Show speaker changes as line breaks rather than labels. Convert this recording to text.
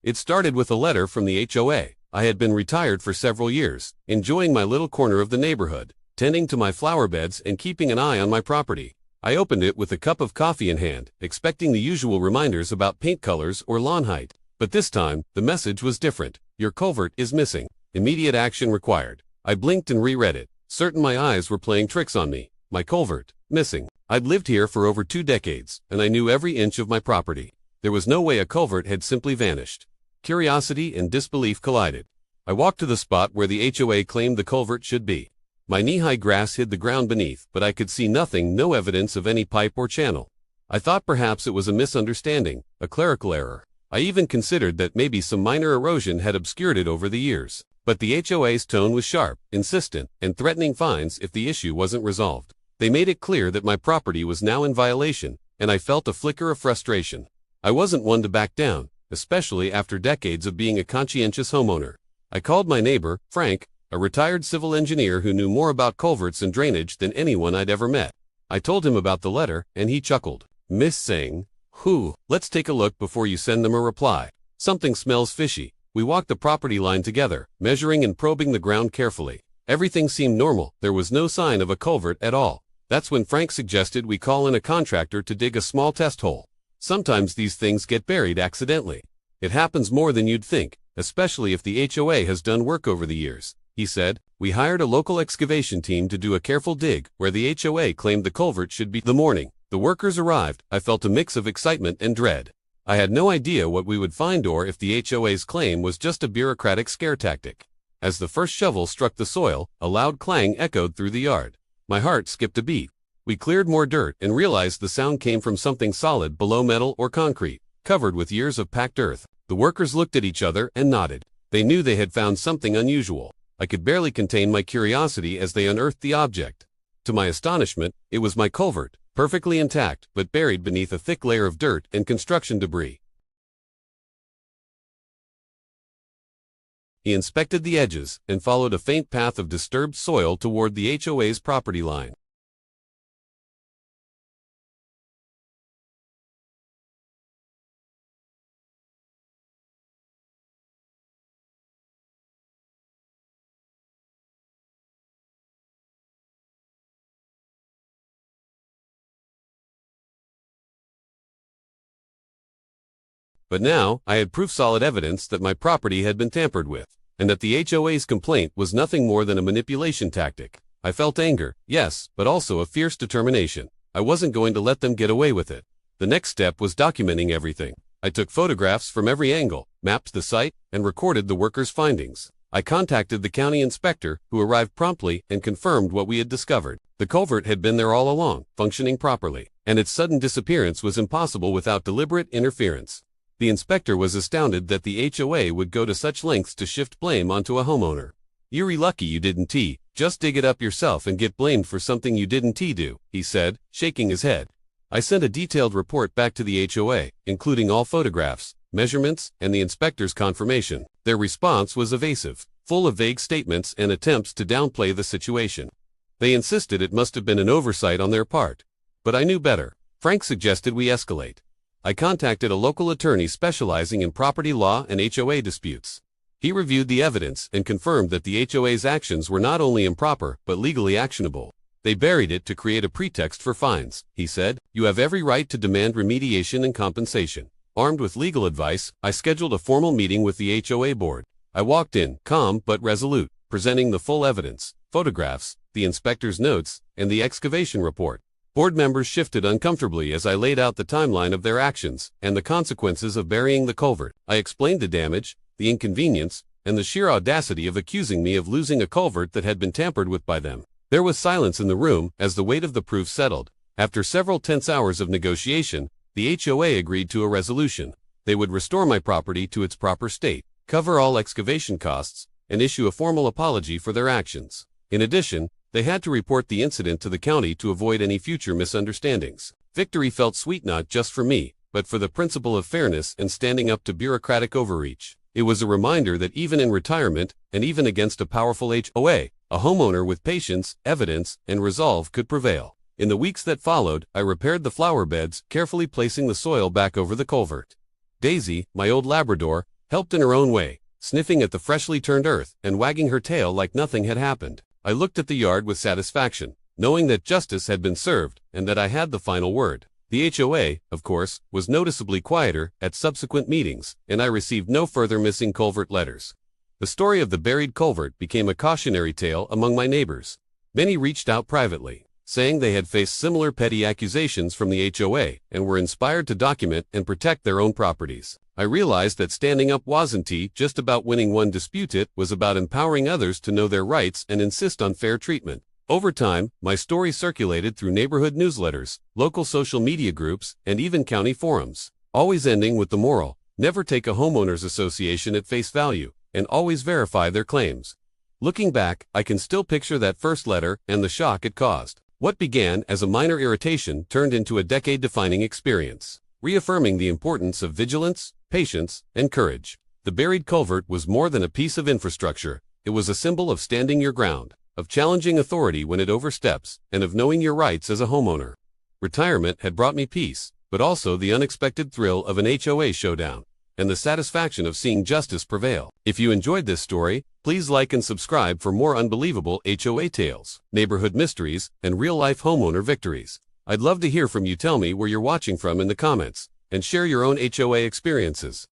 It started with a letter from the HOA. I had been retired for several years, enjoying my little corner of the neighborhood, tending to my flower beds and keeping an eye on my property. I opened it with a cup of coffee in hand, expecting the usual reminders about paint colors or lawn height. But this time, the message was different. Your culvert is missing. Immediate action required. I blinked and reread it, certain my eyes were playing tricks on me. My culvert, missing. I'd lived here for over 2 decades, and I knew every inch of my property. There was no way a culvert had simply vanished. Curiosity and disbelief collided. I walked to the spot where the HOA claimed the culvert should be. My knee-high grass hid the ground beneath, but I could see nothing, no evidence of any pipe or channel. I thought perhaps it was a misunderstanding, a clerical error. I even considered that maybe some minor erosion had obscured it over the years. But the HOA's tone was sharp, insistent, and threatening fines if the issue wasn't resolved. They made it clear that my property was now in violation, and I felt a flicker of frustration. I wasn't one to back down, especially after decades of being a conscientious homeowner. I called my neighbor, Frank, a retired civil engineer who knew more about culverts and drainage than anyone I'd ever met. I told him about the letter, and he chuckled. Missing? Let's take a look before you send them a reply. Something smells fishy. We walked the property line together, measuring and probing the ground carefully. Everything seemed normal. There was no sign of a culvert at all. That's when Frank suggested we call in a contractor to dig a small test hole. Sometimes these things get buried accidentally. It happens more than you'd think, especially if the HOA has done work over the years, he said. We hired a local excavation team to do a careful dig where the HOA claimed the culvert should be. The morning the workers arrived, I felt a mix of excitement and dread. I had no idea what we would find or if the HOA's claim was just a bureaucratic scare tactic. As the first shovel struck the soil, a loud clang echoed through the yard. My heart skipped a beat. We cleared more dirt and realized the sound came from something solid below metal or concrete, covered with years of packed earth. The workers looked at each other and nodded. They knew they had found something unusual. I could barely contain my curiosity as they unearthed the object. To my astonishment, it was my culvert, perfectly intact but buried beneath a thick layer of dirt and construction debris. He inspected the edges and followed a faint path of disturbed soil toward the HOA's property line. But now, I had proof-solid evidence that my property had been tampered with, and that the HOA's complaint was nothing more than a manipulation tactic. I felt anger, yes, but also a fierce determination. I wasn't going to let them get away with it. The next step was documenting everything. I took photographs from every angle, mapped the site, and recorded the workers' findings. I contacted the county inspector, who arrived promptly and confirmed what we had discovered. The culvert had been there all along, functioning properly, and its sudden disappearance was impossible without deliberate interference. The inspector was astounded that the HOA would go to such lengths to shift blame onto a homeowner. "You're lucky you didn't just dig it up yourself and get blamed for something you didn't do," he said, shaking his head. I sent a detailed report back to the HOA, including all photographs, measurements, and the inspector's confirmation. Their response was evasive, full of vague statements and attempts to downplay the situation. They insisted it must have been an oversight on their part. But I knew better. Frank suggested we escalate. I contacted a local attorney specializing in property law and HOA disputes. He reviewed the evidence and confirmed that the HOA's actions were not only improper but legally actionable. They buried it to create a pretext for fines, he said. You have every right to demand remediation and compensation. Armed with legal advice, I scheduled a formal meeting with the HOA board. I walked in, calm but resolute, presenting the full evidence, photographs, the inspector's notes, and the excavation report. Board members shifted uncomfortably as I laid out the timeline of their actions and the consequences of burying the culvert. I explained the damage, the inconvenience, and the sheer audacity of accusing me of losing a culvert that had been tampered with by them. There was silence in the room as the weight of the proof settled. After several tense hours of negotiation, the HOA agreed to a resolution. They would restore my property to its proper state, cover all excavation costs, and issue a formal apology for their actions. In addition, they had to report the incident to the county to avoid any future misunderstandings. Victory felt sweet not just for me, but for the principle of fairness and standing up to bureaucratic overreach. It was a reminder that even in retirement, and even against a powerful HOA, a homeowner with patience, evidence, and resolve could prevail. In the weeks that followed, I repaired the flower beds, carefully placing the soil back over the culvert. Daisy, my old Labrador, helped in her own way, sniffing at the freshly turned earth and wagging her tail like nothing had happened. I looked at the yard with satisfaction, knowing that justice had been served and that I had the final word. The HOA, of course, was noticeably quieter at subsequent meetings, and I received no further missing culvert letters. The story of the buried culvert became a cautionary tale among my neighbors. Many reached out privately, saying they had faced similar petty accusations from the HOA and were inspired to document and protect their own properties. I realized that standing up wasn't just about winning one dispute, it was about empowering others to know their rights and insist on fair treatment. Over time, my story circulated through neighborhood newsletters, local social media groups, and even county forums, always ending with the moral: never take a homeowners association at face value, and always verify their claims. Looking back, I can still picture that first letter and the shock it caused. What began as a minor irritation turned into a decade-defining experience, reaffirming the importance of vigilance, patience, and courage. The buried culvert was more than a piece of infrastructure. It was a symbol of standing your ground, of challenging authority when it oversteps, and of knowing your rights as a homeowner. Retirement had brought me peace, but also the unexpected thrill of an HOA showdown, and the satisfaction of seeing justice prevail. If you enjoyed this story, please like and subscribe for more unbelievable HOA tales, neighborhood mysteries, and real-life homeowner victories. I'd love to hear from you. Tell me where you're watching from in the comments, and share your own HOA experiences.